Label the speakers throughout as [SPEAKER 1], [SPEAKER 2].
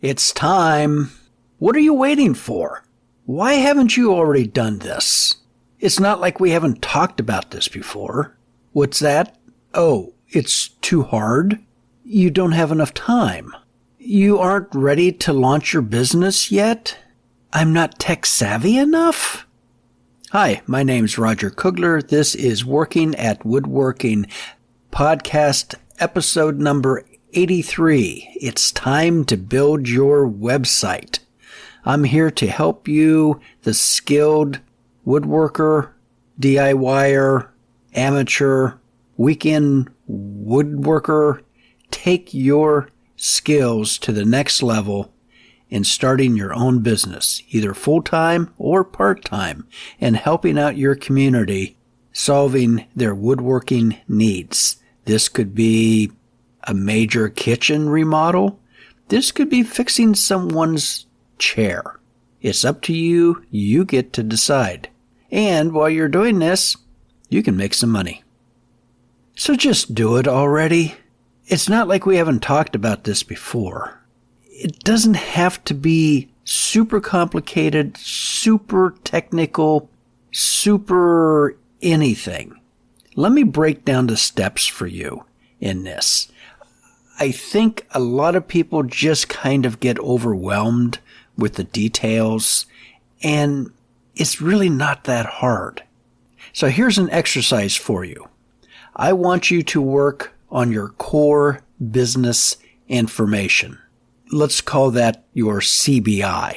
[SPEAKER 1] It's time. What are you waiting for? Why haven't you already done this? It's not like we haven't talked about this before. What's that? Oh, it's too hard? You don't have enough time. You aren't ready to launch your business yet? I'm not tech savvy enough? Hi, my name's Roger Kugler. This is Working at Woodworking Podcast, episode number 83. It's time to build your website. I'm here to help you, the skilled woodworker, DIYer, amateur, weekend woodworker, take your skills to the next level in starting your own business, either full-time or part-time, and helping out your community, solving their woodworking needs. This could be a major kitchen remodel. This could be fixing someone's chair. It's up to you. You get to decide. And while you're doing this, you can make some money. So just do it already. It's not like we haven't talked about this before. It doesn't have to be super complicated, super technical, super anything. Let me break down the steps for you in this. I think a lot of people just kind of get overwhelmed with the details, and it's really not that hard. So here's an exercise for you. I want you to work on your core business information. Let's call that your CBI.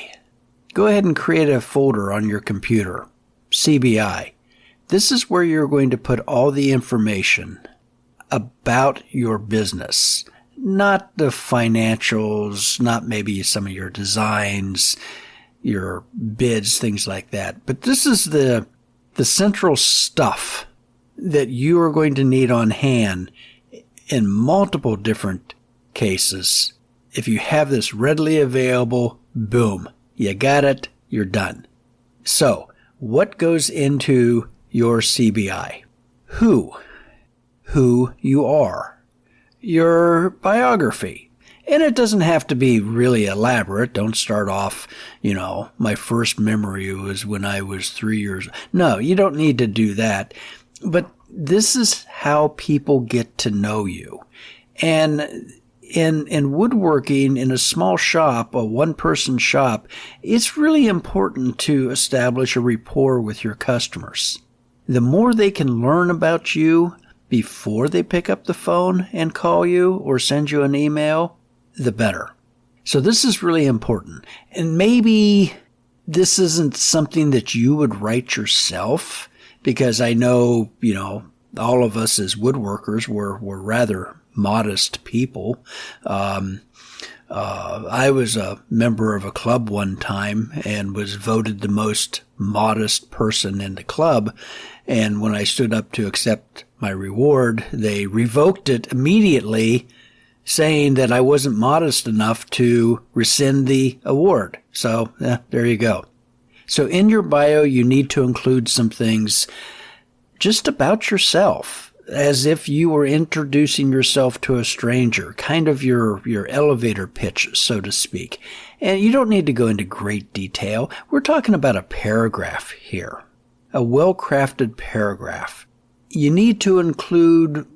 [SPEAKER 1] Go ahead and create a folder on your computer. CBI. This is where you're going to put all the information about your business. Not the financials, not maybe some of your designs, your bids, things like that. But this is the central stuff that you are going to need on hand in multiple different cases. If you have this readily available, boom, you got it, you're done. So, what goes into your CBI? Who you are. Your biography. And it doesn't have to be really elaborate. Don't start off, my first memory was when I was 3 years. No, you don't need to do that. But this is how people get to know you. And in woodworking, in a small shop, a one-person shop, it's really important to establish a rapport with your customers. The more they can learn about you before they pick up the phone and call you or send you an email, the better. So this is really important. And maybe this isn't something that you would write yourself, because I know, all of us as woodworkers were rather modest people. I was a member of a club one time and was voted the most modest person in the club. And when I stood up to accept my reward, they revoked it immediately, saying that I wasn't modest enough to rescind the award. So, there you go. So in your bio, you need to include some things just about yourself, as if you were introducing yourself to a stranger, kind of your elevator pitch, so to speak. And you don't need to go into great detail. We're talking about a paragraph here, a well-crafted paragraph. You need to include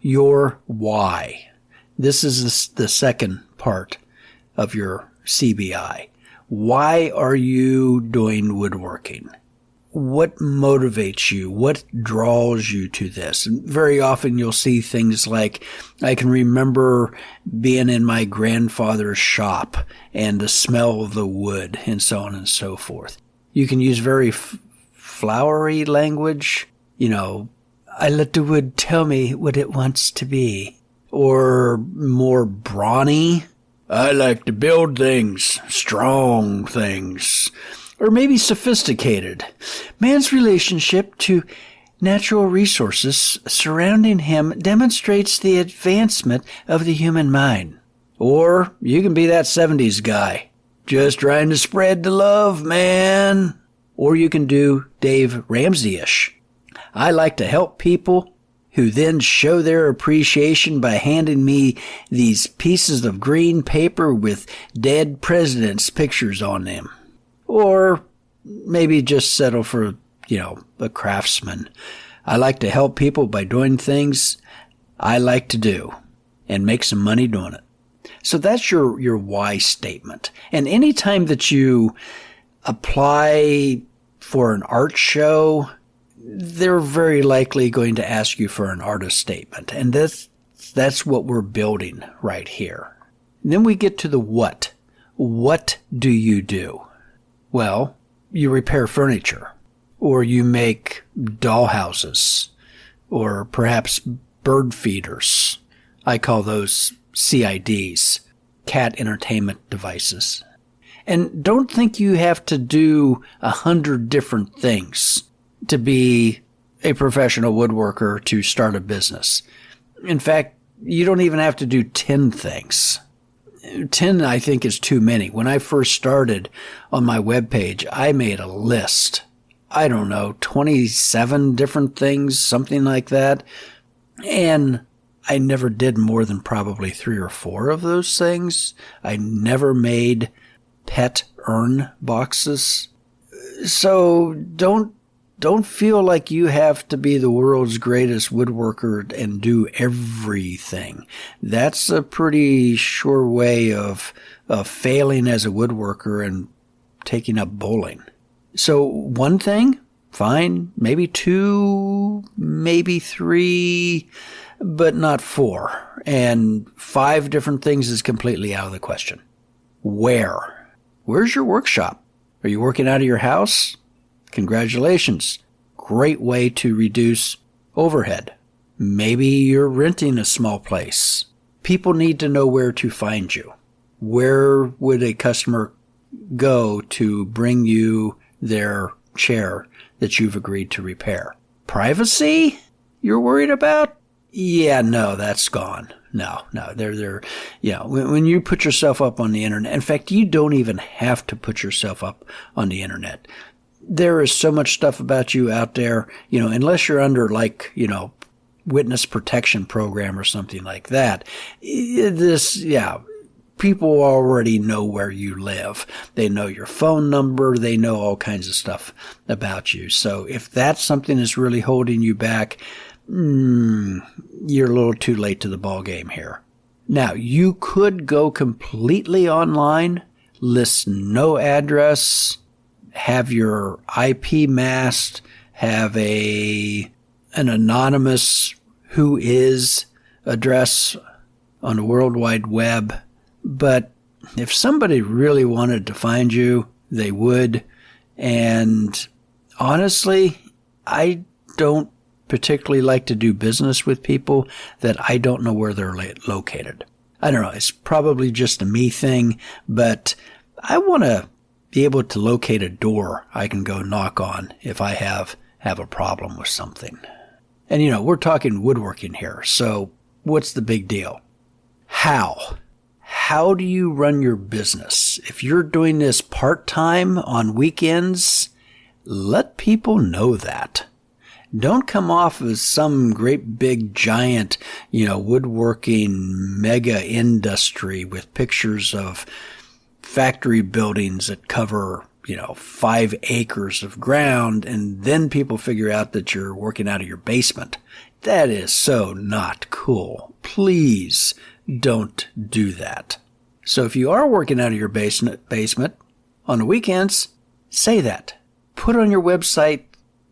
[SPEAKER 1] your why. This is the second part of your CBI. Why are you doing woodworking? What motivates you? What draws you to this? And very often you'll see things like, I can remember being in my grandfather's shop and the smell of the wood and so on and so forth. You can use very flowery language. I let the wood tell me what it wants to be. Or more brawny. I like to build things, strong things. Or maybe sophisticated. Man's relationship to natural resources surrounding him demonstrates the advancement of the human mind. Or you can be that 70s guy, just trying to spread the love, man. Or you can do Dave Ramsey-ish. I like to help people who then show their appreciation by handing me these pieces of green paper with dead presidents' pictures on them. Or maybe just settle for, a craftsman. I like to help people by doing things I like to do and make some money doing it. So that's your why statement. And anytime that you apply for an art show, they're very likely going to ask you for an artist statement. And that's what we're building right here. And then we get to the what. What do you do? Well, you repair furniture, or you make dollhouses, or perhaps bird feeders. I call those CIDs, cat entertainment devices. And don't think you have to do 100 different things to be a professional woodworker to start a business. In fact, you don't even have to do 10 things. 10, I think, is too many. When I first started on my webpage, I made a list. 27 different things, something like that. And I never did more than probably 3 or 4 of those things. I never made pet urn boxes. So don't feel like you have to be the world's greatest woodworker and do everything. That's a pretty sure way of failing as a woodworker and taking up bowling. So one thing, fine, maybe 2, maybe 3, but not 4. And 5 different things is completely out of the question. Where? Where's your workshop? Are you working out of your house? Congratulations. Great way to reduce overhead. Maybe you're renting a small place. People need to know where to find you. Where would a customer go to bring you their chair that you've agreed to repair? Privacy? You're worried about? Yeah, no, that's gone. No, when you put yourself up on the internet, in fact, you don't even have to put yourself up on the internet. There is so much stuff about you out there, unless you're under witness protection program or something like that. People already know where you live. They know your phone number. They know all kinds of stuff about you. So if that's something that's really holding you back, you're a little too late to the ball game here. Now, you could go completely online, list no address, have your IP masked, have an anonymous who is address on the World Wide Web. But if somebody really wanted to find you, they would. And honestly, I don't particularly like to do business with people that I don't know where they're located. I don't know. It's probably just a me thing, but I want to be able to locate a door I can go knock on if I have a problem with something. And we're talking woodworking here. So what's the big deal? How do you run your business? If you're doing this part-time on weekends, let people know that. Don't come off as some great big giant, woodworking mega industry with pictures of factory buildings that cover, 5 acres of ground, and then people figure out that you're working out of your basement. That is so not cool. Please don't do that. So if you are working out of your basement on the weekends, say that. Put on your website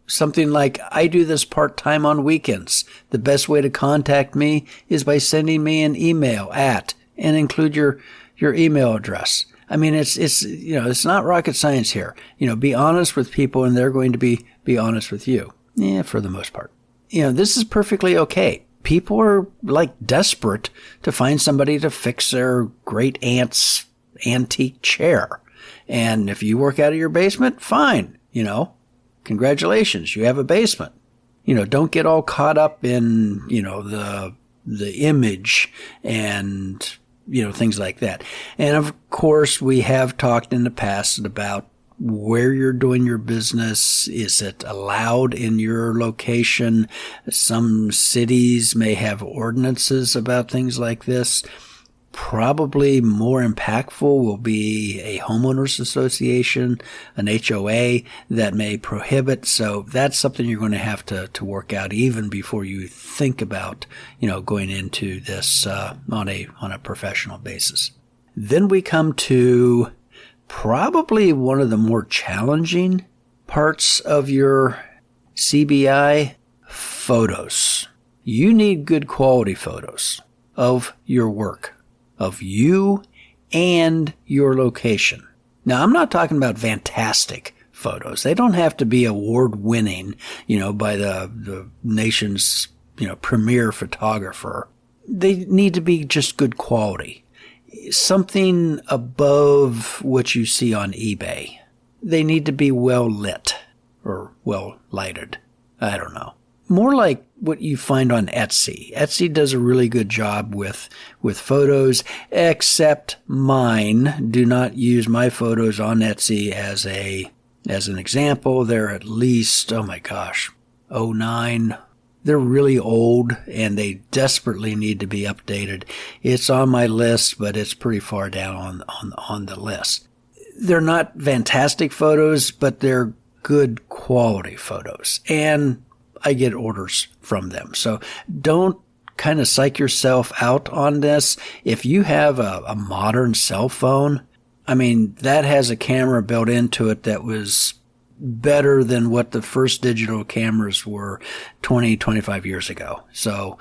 [SPEAKER 1] something like, I do this part-time on weekends. The best way to contact me is by sending me an email and include your email address. I mean, it's not rocket science here. Be honest with people and they're going to be honest with you. Yeah, for the most part. This is perfectly okay. People are desperate to find somebody to fix their great aunt's antique chair. And if you work out of your basement, fine. Congratulations, you have a basement. Don't get all caught up in, the image and, things like that. And of course, we have talked in the past about where you're doing your business. Is it allowed in your location? Some cities may have ordinances about things like this. Probably more impactful will be a homeowners association, an HOA that may prohibit. So that's something you're going to have to work out even before you think about, going into this on a professional basis. Then we come to probably one of the more challenging parts of your CBI, photos. You need good quality photos of your work, of you and your location. Now, I'm not talking about fantastic photos. They don't have to be award-winning, by the nation's, premier photographer. They need to be just good quality. Something above what you see on eBay. They need to be well lit or well lighted. I don't know. More like what you find on Etsy. Etsy does a really good job with photos, except mine. Do not use my photos on Etsy as an example. They're at least, oh my gosh, 09. They're really old and they desperately need to be updated. It's on my list, but it's pretty far down on the list. They're not fantastic photos, but they're good quality photos. And I get orders from them. So don't kind of psych yourself out on this. If you have a modern cell phone, that has a camera built into it that was better than what the first digital cameras were 20, 25 years ago. So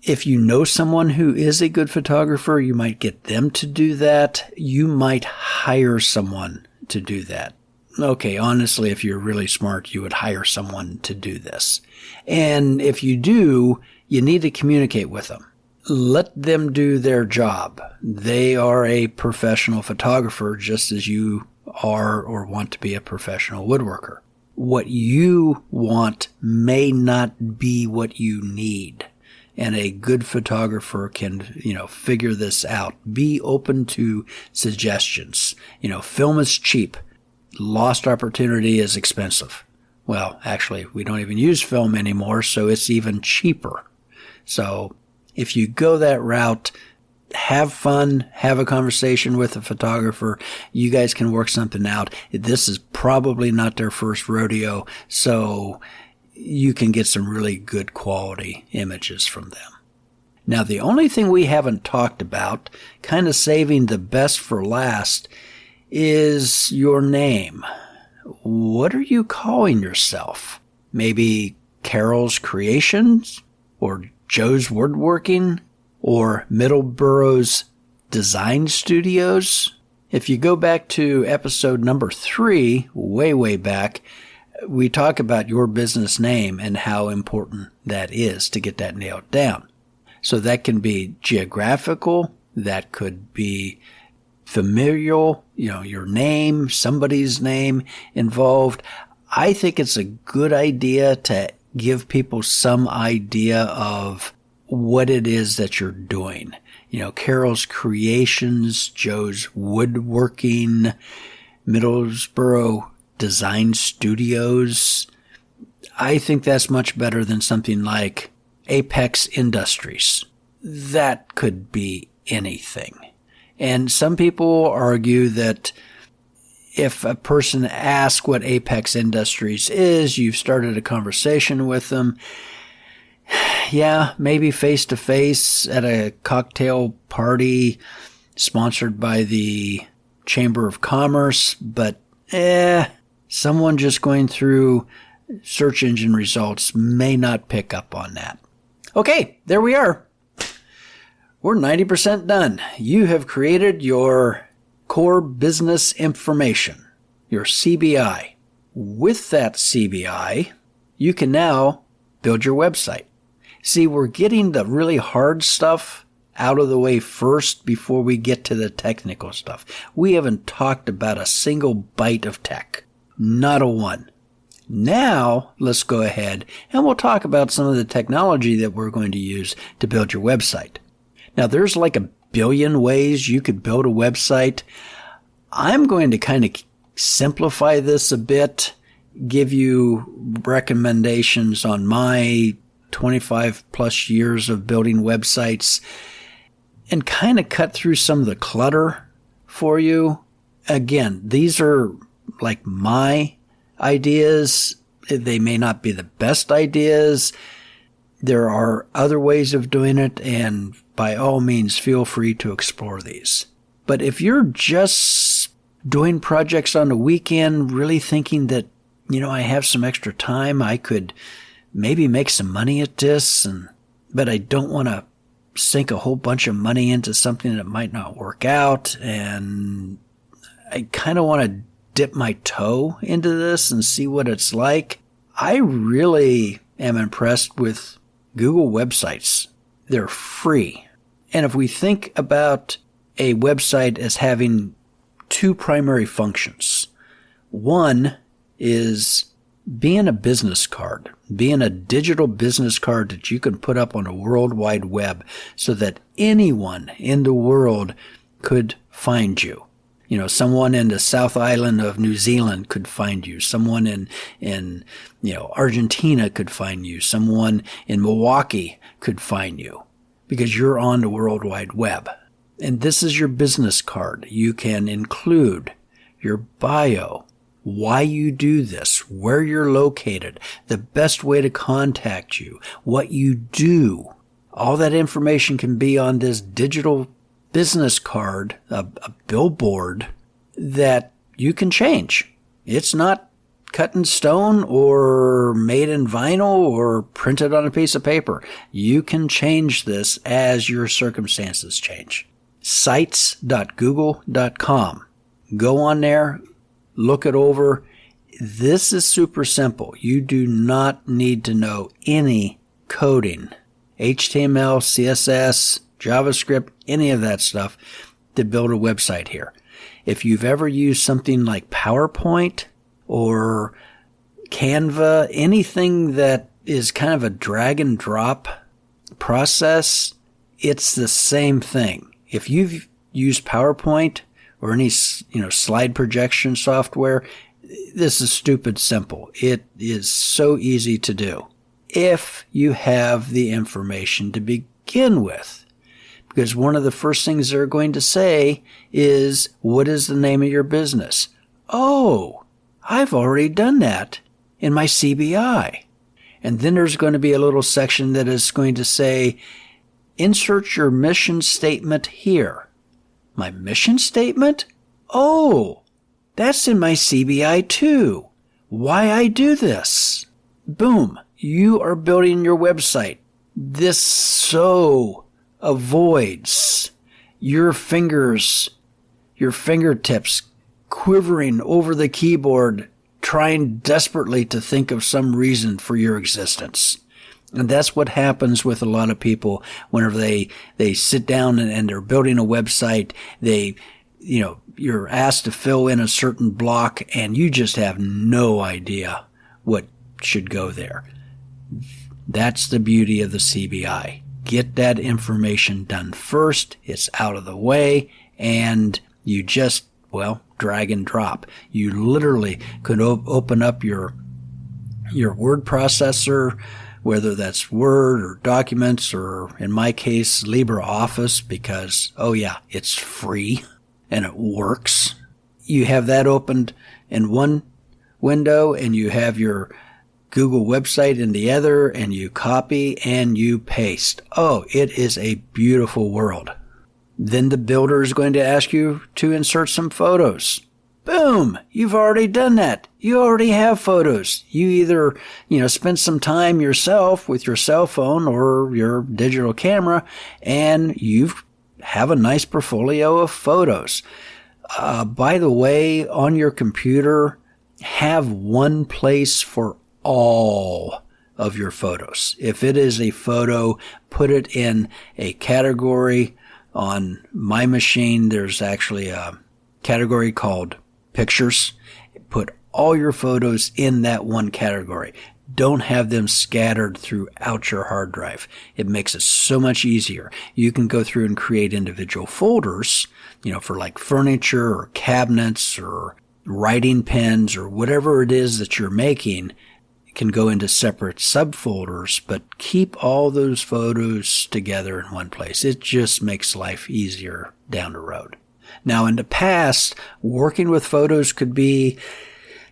[SPEAKER 1] if you know someone who is a good photographer, you might get them to do that. You might hire someone to do that. Okay, honestly, if you're really smart, you would hire someone to do this. And if you do, you need to communicate with them. Let them do their job. They are a professional photographer just as you are or want to be a professional woodworker. What you want may not be what you need. And a good photographer can, figure this out. Be open to suggestions. Film is cheap. Lost opportunity is expensive. Well, actually, we don't even use film anymore, so it's even cheaper. So if you go that route, have fun, have a conversation with a photographer. You guys can work something out. This is probably not their first rodeo, so you can get some really good quality images from them. Now, the only thing we haven't talked about, kind of saving the best for last, is your name. What are you calling yourself? Maybe Carol's Creations? Or Joe's Woodworking? Or Middleborough's Design Studios? If you go back to episode number 3, way back, we talk about your business name and how important that is to get that nailed down. So that can be geographical, that could be familial, your name, somebody's name involved. I think it's a good idea to give people some idea of what it is that you're doing. Carol's Creations, Joe's Woodworking, Middlesboro Design Studios. I think that's much better than something like Apex Industries. That could be anything. And some people argue that if a person asks what Apex Industries is, you've started a conversation with them. Yeah, maybe face-to-face at a cocktail party sponsored by the Chamber of Commerce, but someone just going through search engine results may not pick up on that. Okay, there we are. We're 90% done. You have created your core business information, your CBI. With that CBI, you can now build your website. See, we're getting the really hard stuff out of the way first before we get to the technical stuff. We haven't talked about a single bite of tech. Not a one. Now, let's go ahead and we'll talk about some of the technology that we're going to use to build your website. Now, there's like a billion ways you could build a website. I'm going to kind of simplify this a bit, give you recommendations on my 25 plus years of building websites, and kind of cut through some of the clutter for you. Again, these are like my ideas. They may not be the best ideas. There are other ways of doing it, and by all means, feel free to explore these. But if you're just doing projects on the weekend, really thinking that, I have some extra time, I could maybe make some money at this, but I don't want to sink a whole bunch of money into something that might not work out, and I kind of want to dip my toe into this and see what it's like. I really am impressed with Google websites. They're free. And if we think about a website as having two primary functions, one is being a business card, being a digital business card that you can put up on a World Wide Web so that anyone in the world could find you. Someone in the South Island of New Zealand could find you. Someone in Argentina could find you. Someone in Milwaukee could find you because you're on the World Wide Web. And this is your business card. You can include your bio, why you do this, where you're located, the best way to contact you, what you do. All that information can be on this digital business card, a billboard that you can change. It's not cut in stone or made in vinyl or printed on a piece of paper. You can change this as your circumstances change. Sites.google.com. Go on there, look it over. This is super simple. You do not need to know any coding, HTML, CSS, JavaScript, any of that stuff to build a website here. If you've ever used something like PowerPoint or Canva, anything that is kind of a drag and drop process, it's the same thing. If you've used PowerPoint or any, slide projection software, this is stupid simple. It is so easy to do if you have the information to begin with. Because one of the first things they're going to say is, what is the name of your business? Oh, I've already done that in my CBI. And then there's going to be a little section that is going to say, insert your mission statement here. My mission statement? Oh, that's in my CBI too. Why I do this? Boom. You are building your website. This so avoids your fingertips quivering over the keyboard, trying desperately to think of some reason for your existence. And that's what happens with a lot of people whenever they sit down and they're building a website. You're asked to fill in a certain block and you just have no idea what should go there. That's the beauty of the CBI. Get that information done first. It's out of the way, and you just, drag and drop. You literally could open up your word processor, whether that's Word or Documents or, in my case, LibreOffice, because, it's free and it works. You have that opened in one window, and you have your Google website in the other, and you copy and you paste. Oh, it is a beautiful world. Then the builder is going to ask you to insert some photos. Boom! You've already done that. You already have photos. You either, spend some time yourself with your cell phone or your digital camera, and you have a nice portfolio of photos. By the way, on your computer, have one place for all of your photos. If it is a photo, put it in a category. On my machine, there's actually a category called pictures. Put all your photos in that one category. Don't have them scattered throughout your hard drive. It makes it so much easier. You can go through and create individual folders, for like furniture or cabinets or writing pens or whatever it is that you're making can go into separate subfolders, but keep all those photos together in one place. It just makes life easier down the road. Now, in the past, working with photos could be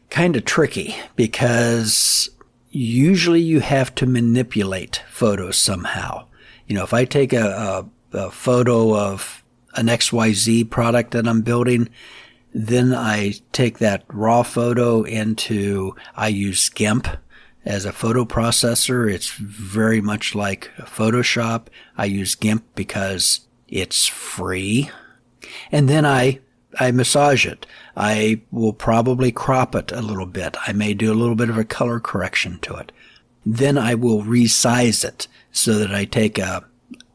[SPEAKER 1] kind of tricky because usually you have to manipulate photos somehow. If I take a photo of an XYZ product that I'm building, then I take that raw photo I use GIMP as a photo processor. It's very much like Photoshop. I use GIMP because it's free. And then I massage it. I will probably crop it a little bit. I may do a little bit of a color correction to it. Then I will resize it so that I take a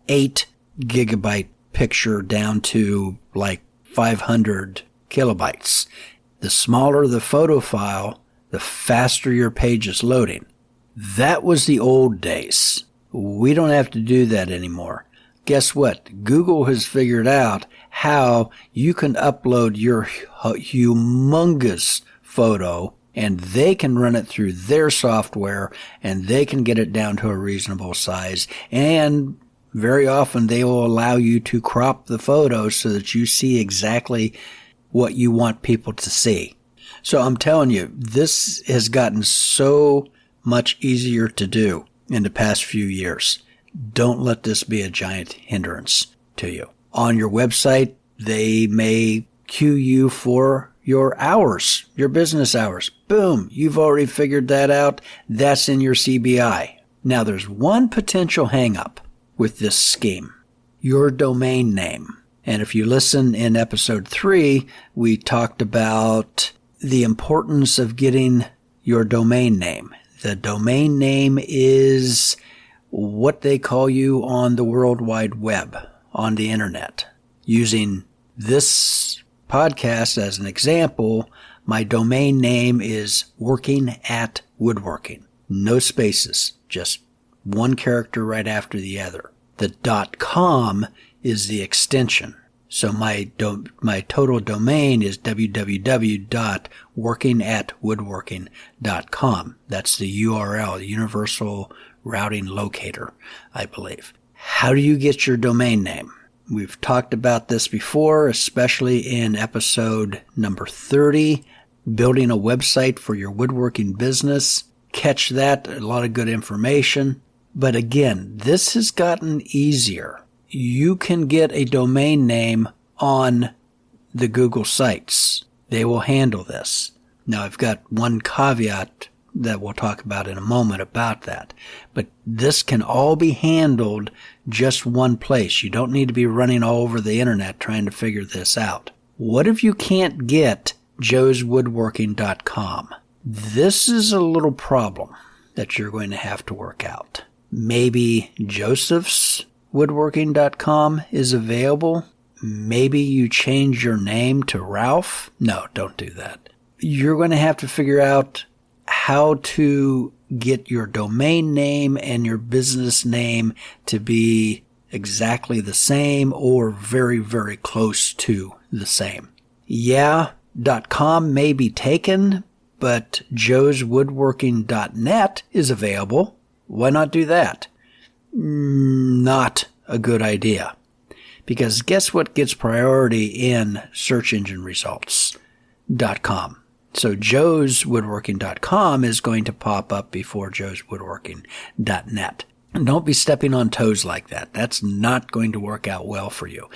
[SPEAKER 1] 8 gigabyte picture down to like 500 kilobytes. The smaller the photo file, the faster your page is loading. That was the old days. We don't have to do that anymore. Guess what? Google has figured out how you can upload your humongous photo and they can run it through their software and they can get it down to a reasonable size. And very often they will allow you to crop the photo so that you see exactly what you want people to see. So I'm telling you, this has gotten so much easier to do in the past few years. Don't let this be a giant hindrance to you. On your website, they may queue you for your hours, your business hours. Boom, you've already figured that out. That's in your CBI. Now there's one potential hang-up with this scheme, your domain name. And if you listen in episode 3, we talked about the importance of getting your domain name. The domain name is what they call you on the World Wide Web, on the internet. Using this podcast as an example, my domain name is Working at Woodworking. No spaces, just one character right after the other. The .com is the extension. So my total domain is www.workingatwoodworking.com. That's the URL, the Universal Routing Locator, I believe. How do you get your domain name? We've talked about this before, especially in episode number 30, building a website for your woodworking business. Catch that, a lot of good information. But again, this has gotten easier. You can get a domain name on the Google sites. They will handle this. Now, I've got one caveat that we'll talk about in a moment about that. But this can all be handled just one place. You don't need to be running all over the internet trying to figure this out. What if you can't get joeswoodworking.com? This is a little problem that you're going to have to work out. Maybe josephswoodworking.com is available. Maybe you change your name to Ralph. No, don't do that. You're going to have to figure out how to get your domain name and your business name to be exactly the same or very, very close to the same. Yeah, .com may be taken, but joeswoodworking.net is available. Why not do that? Not a good idea. Because guess what gets priority in search engine results? .com. So joeswoodworking.com is going to pop up before joeswoodworking.net. And don't be stepping on toes like that. That's not going to work out well for you.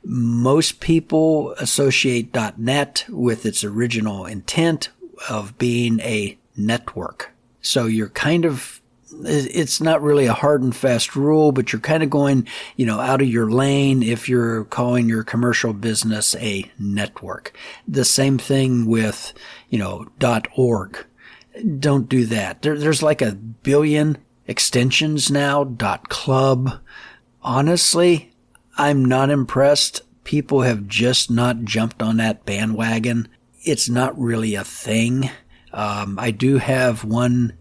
[SPEAKER 1] Most people associate .net with its original intent of being a network. So you're kind of, it's not really a hard and fast rule, but you're kind of going, out of your lane if you're calling your commercial business a network. The same thing with, .org. Don't do that. There's like a billion extensions now, .club. Honestly, I'm not impressed. People have just not jumped on that bandwagon. It's not really a thing. I do have one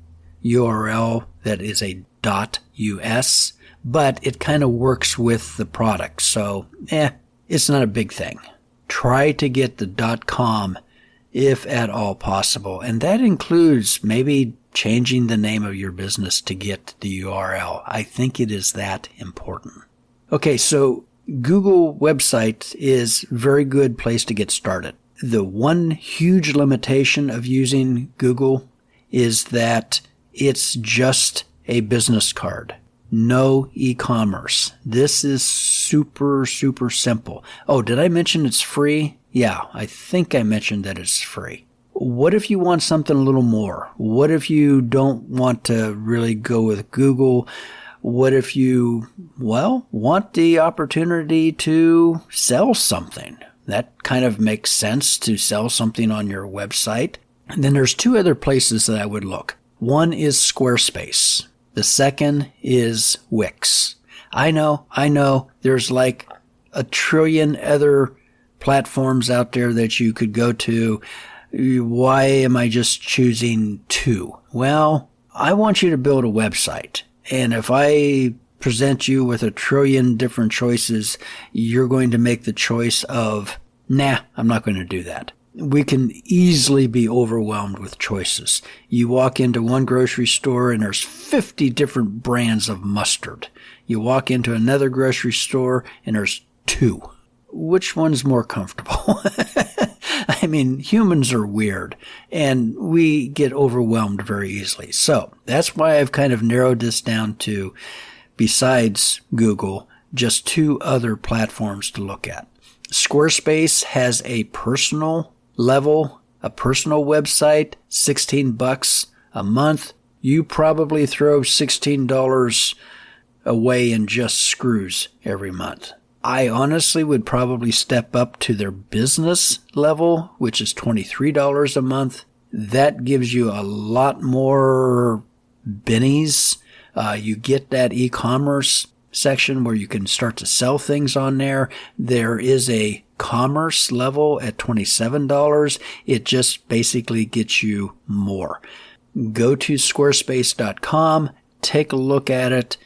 [SPEAKER 1] URL that is a .us, but it kind of works with the product. So, it's not a big thing. Try to get the .com if at all possible. And that includes maybe changing the name of your business to get the URL. I think it is that important. Okay, so Google website is a very good place to get started. The one huge limitation of using Google is that it's just a business card. No e-commerce. This is super, super simple. Oh, did I mention it's free? Yeah, I think I mentioned that it's free. What if you want something a little more? What if you don't want to really go with Google? What if you, want the opportunity to sell something? That kind of makes sense, to sell something on your website. And then there's two other places that I would look. One is Squarespace. The second is Wix. I know, there's like a trillion other platforms out there that you could go to. Why am I just choosing two? Well, I want you to build a website. And if I present you with a trillion different choices, you're going to make the choice of, nah, I'm not going to do that. We can easily be overwhelmed with choices. You walk into one grocery store and there's 50 different brands of mustard. You walk into another grocery store and there's 2. Which one's more comfortable? I mean, humans are weird and we get overwhelmed very easily. So that's why I've kind of narrowed this down to, besides Google, just 2 other platforms to look at. Squarespace has a personal level, a personal website, $16 a month. You probably throw $16 away in just screws every month. I honestly would probably step up to their business level, which is $23 a month. That gives you a lot more bennies. You get that e-commerce section where you can start to sell things on there. There is a commerce level at $27. It just basically gets you more. Go to squarespace.com, take a look at it,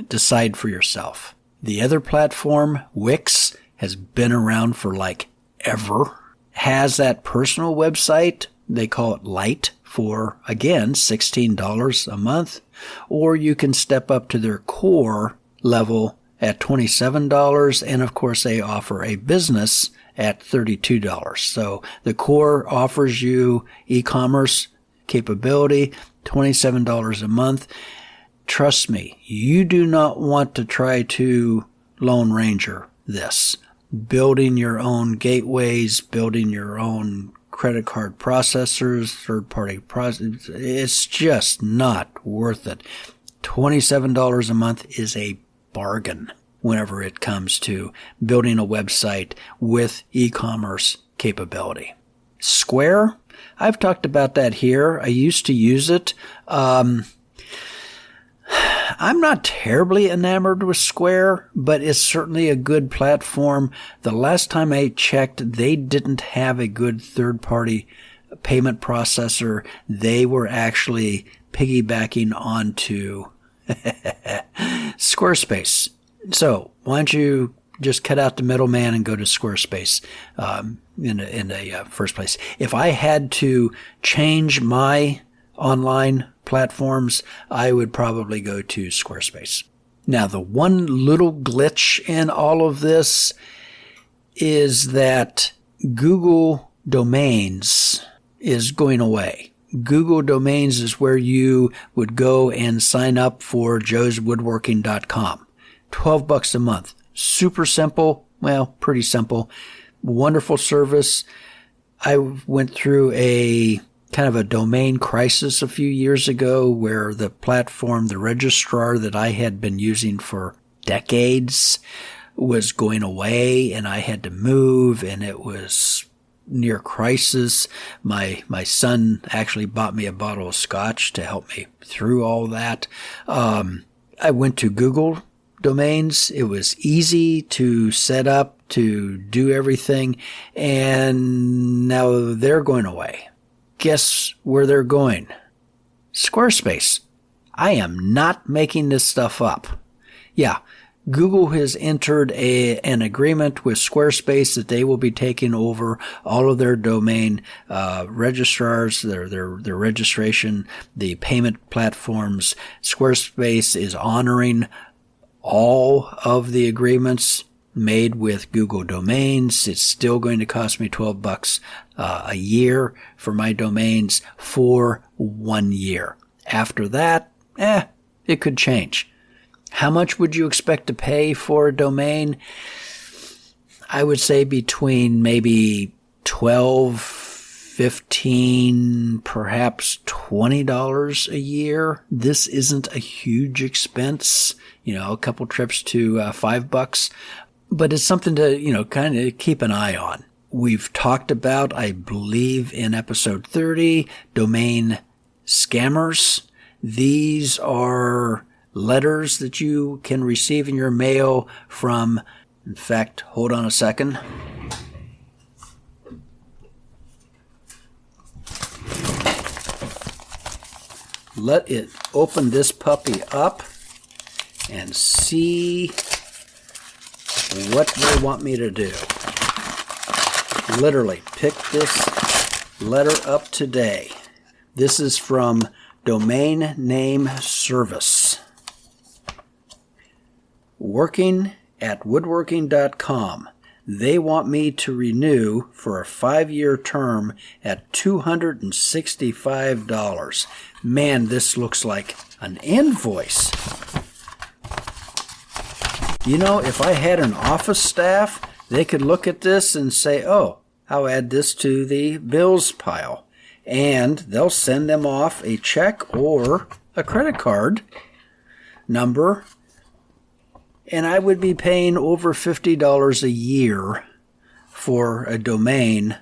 [SPEAKER 1] decide for yourself. The other platform, Wix, has been around for like ever. Has that personal website. They call it Lite for, again, $16 a month. Or you can step up to their core level at $27. And of course, they offer a business at $32. So the core offers you e-commerce capability, $27 a month. Trust me, you do not want to try to Lone Ranger this. Building your own gateways, building your own credit card processors, third-party processors, it's just not worth it. $27 a month is a bargain whenever it comes to building a website with e-commerce capability. Square, I've talked about that here. I used to use it. I'm not terribly enamored with Square, but it's certainly a good platform. The last time I checked, they didn't have a good third-party payment processor. They were actually piggybacking onto Squarespace. So why don't you just cut out the middleman and go to Squarespace in the first place. If I had to change my online platforms, I would probably go to Squarespace. Now, the one little glitch in all of this is that Google Domains is going away. Google Domains is where you would go and sign up for joeswoodworking.com. $12 a month. Super simple. Well, pretty simple. Wonderful service. I went through a kind of a domain crisis a few years ago where the platform, the registrar that I had been using for decades was going away and I had to move and it was near crisis. My son actually bought me a bottle of scotch to help me through all that. I went to Google Domains. It was easy to set up, to do everything, and now they're going away. Guess where they're going? Squarespace. I am not making this stuff up. Yeah, Google has entered an agreement with Squarespace that they will be taking over all of their domain registrars, their registration, the payment platforms. Squarespace is honoring all of the agreements made with Google Domains. It's still going to cost me $12 a year for my domains for 1 year. After that, it could change. How much would you expect to pay for a domain? I would say between maybe $12, $15, perhaps $20 a year. This isn't a huge expense, a couple trips to $5, but it's something to, kind of keep an eye on. We've talked about, I believe in episode 30, domain scammers. These are letters that you can receive in your mail from, in fact, hold on a second. Let it open this puppy up and see what they want me to do. Literally, pick this letter up today. This is from Domain Name Service. Working at woodworking.com. They want me to renew for a 5-year term at $265. Man, this looks like an invoice. If I had an office staff, they could look at this and say, oh, I'll add this to the bills pile. And they'll send them off a check or a credit card number. And I would be paying over $50 a year for a domain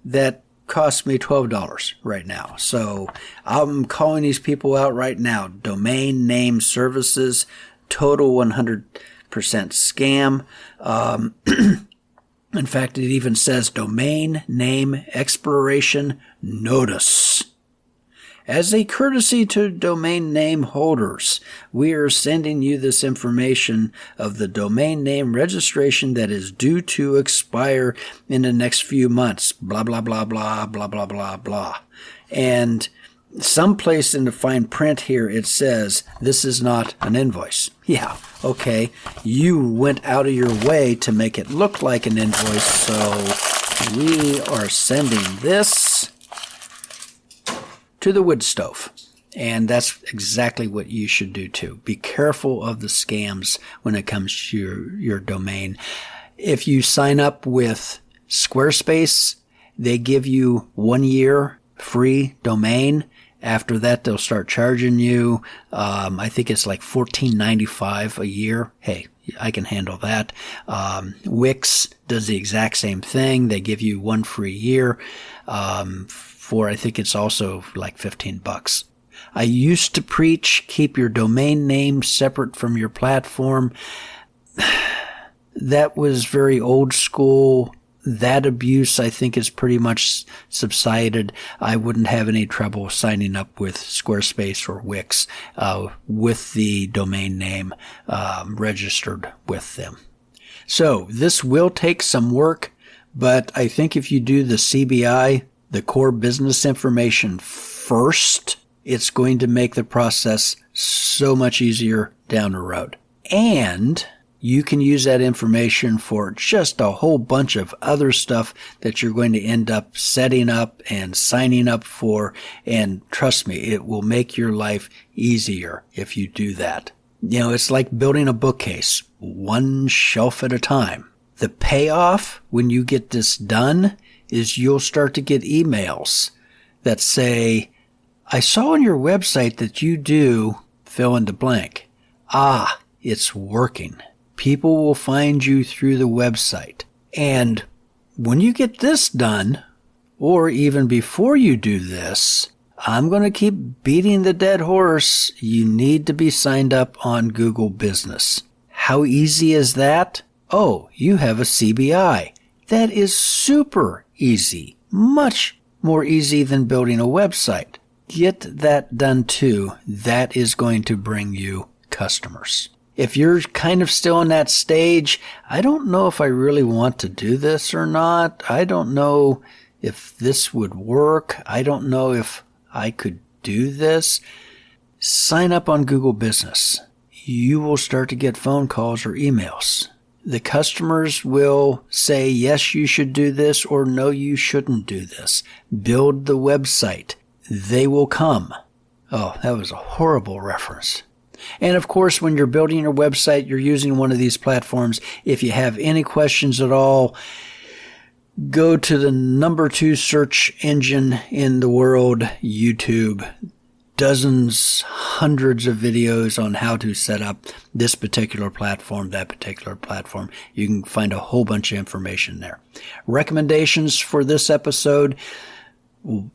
[SPEAKER 1] that costs me $12 right now. So I'm calling these people out right now. Domain Name Services, total 100% scam. In fact, it even says Domain Name Expiration Notice. As a courtesy to domain name holders, we are sending you this information of the domain name registration that is due to expire in the next few months. Blah, blah, blah, blah, blah, blah, blah, blah. And someplace in the fine print here, it says, this is not an invoice. Yeah, okay. You went out of your way to make it look like an invoice, so we are sending this to the wood stove. And that's exactly what you should do too. Be careful of the scams when it comes to your domain. If you sign up with Squarespace, they give you 1 year free domain. After that, they'll start charging you. I think it's like $14.95 a year. Hey, I can handle that. Wix does the exact same thing. They give you 1 free year. For I think it's also like $15. I used to preach, keep your domain name separate from your platform. That was very old school. That abuse, I think, is pretty much subsided. I wouldn't have any trouble signing up with Squarespace or Wix with the domain name registered with them. So this will take some work, but I think if you do the CBI, the core business information first, it's going to make the process so much easier down the road. And you can use that information for just a whole bunch of other stuff that you're going to end up setting up and signing up for. And trust me, it will make your life easier if you do that. It's like building a bookcase, one shelf at a time. The payoff when you get this done is you'll start to get emails that say, I saw on your website that you do fill in the blank. Ah, it's working. People will find you through the website. And when you get this done, or even before you do this, I'm going to keep beating the dead horse. You need to be signed up on Google Business. How easy is that? Oh, you have a CBI. That is super easy. Much more easy than building a website. Get that done too. That is going to bring you customers. If you're kind of still in that stage, I don't know if I really want to do this or not. I don't know if this would work. I don't know if I could do this. Sign up on Google Business. You will start to get phone calls or emails. The customers will say, yes, you should do this, or no, you shouldn't do this. Build the website. They will come. Oh, that was a horrible reference. And of course, when you're building your website, you're using one of these platforms. If you have any questions at all, go to the number 2 search engine in the world, YouTube. Dozens, hundreds of videos on how to set up this particular platform, that particular platform. You can find a whole bunch of information there. Recommendations for this episode: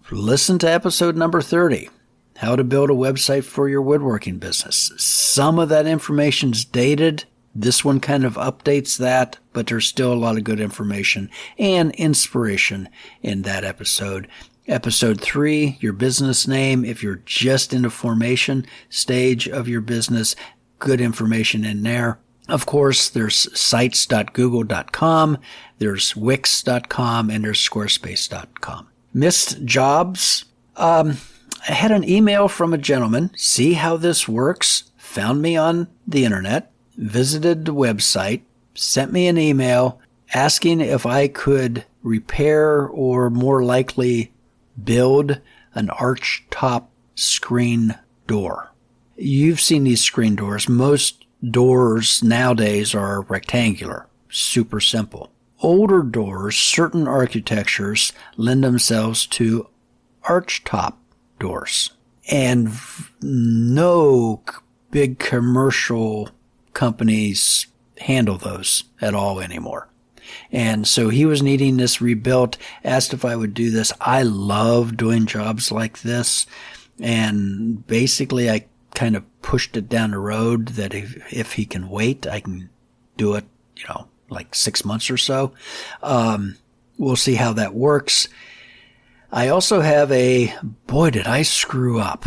[SPEAKER 1] listen to episode number 30, how to build a website for your woodworking business. Some of that information's dated. This one kind of updates that, but there's still a lot of good information and inspiration in that episode. Episode 3, your business name. If you're just in the formation stage of your business, good information in there. Of course, there's sites.google.com, there's wix.com, and there's squarespace.com. Missed jobs. I had an email from a gentleman, see how this works, found me on the internet, visited the website, sent me an email asking if I could repair or more likely build an arch top screen door. You've seen these screen doors. Most doors nowadays are rectangular, super simple. Older doors, certain architectures lend themselves to arch top doors. And no big commercial companies handle those at all anymore. And so he was needing this rebuilt, asked if I would do this. I love doing jobs like this. And basically I kind of pushed it down the road that if he can wait, I can do it, like 6 months or so. We'll see how that works. I also have boy, did I screw up.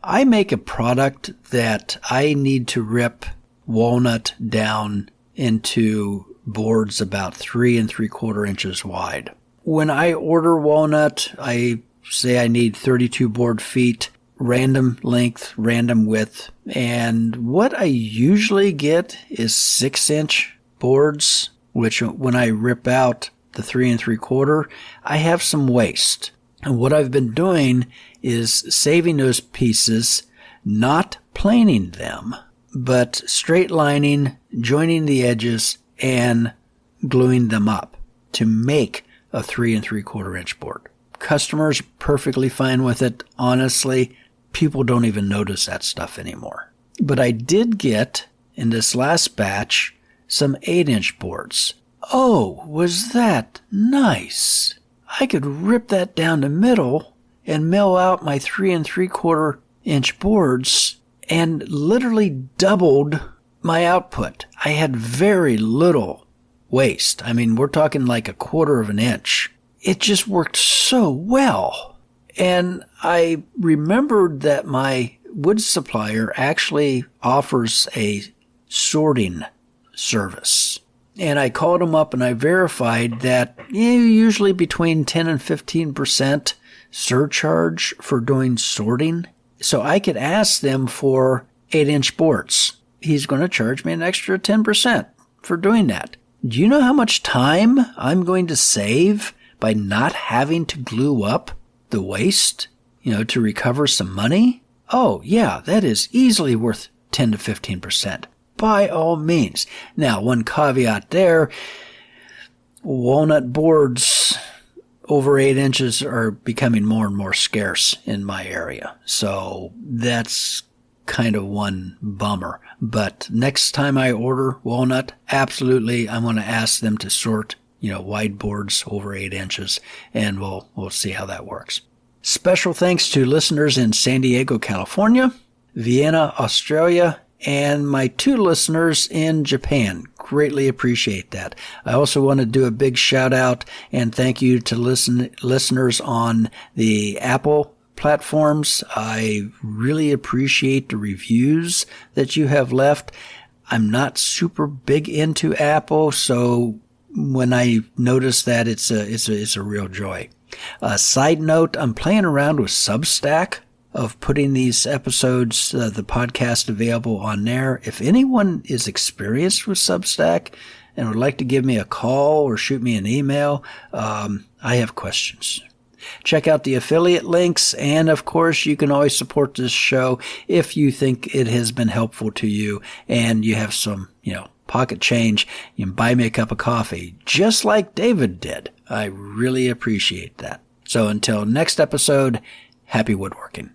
[SPEAKER 1] I make a product that I need to rip walnut down into boards about 3 3/4 inches wide. When I order walnut, I say I need 32 board feet, random length, random width. And what I usually get is 6-inch boards, which when I rip out the 3 3/4, I have some waste. And what I've been doing is saving those pieces, not planing them, but straight lining, joining the edges, and gluing them up to make a 3 3/4 inch board. Customers perfectly fine with it. Honestly, people don't even notice that stuff anymore. But I did get, in this last batch, some 8-inch boards. Oh, was that nice? I could rip that down the middle and mill out my 3 3/4 inch boards and literally doubled my output. I had very little waste. I mean, we're talking like 1/4 of an inch. It just worked so well. And I remembered that my wood supplier actually offers a sorting service. And I called them up and I verified that usually between 10 and 15% surcharge for doing sorting. So I could ask them for 8-inch boards. He's going to charge me an extra 10% for doing that. Do you know how much time I'm going to save by not having to glue up the waste, to recover some money? Oh, yeah, that is easily worth 10 to 15%. By all means. Now, one caveat there, walnut boards over 8 inches are becoming more and more scarce in my area. So that's kind of one bummer. But next time I order walnut, absolutely, I'm going to ask them to sort, wide boards over 8 inches, and we'll see how that works. Special thanks to listeners in San Diego, California, Vienna, Australia, and my 2 listeners in Japan. Greatly appreciate that. I also want to do a big shout out and thank you to listeners on the Apple platforms. I really appreciate the reviews that you have left. I'm not super big into Apple, so when I notice that, it's a real joy. Side note, I'm playing around with Substack of putting these episodes, the podcast available on there. If anyone is experienced with Substack and would like to give me a call or shoot me an email, I have questions. Check out the affiliate links, and of course, you can always support this show if you think it has been helpful to you and you have some, pocket change. You can buy me a cup of coffee, just like David did. I really appreciate that. So until next episode, happy woodworking.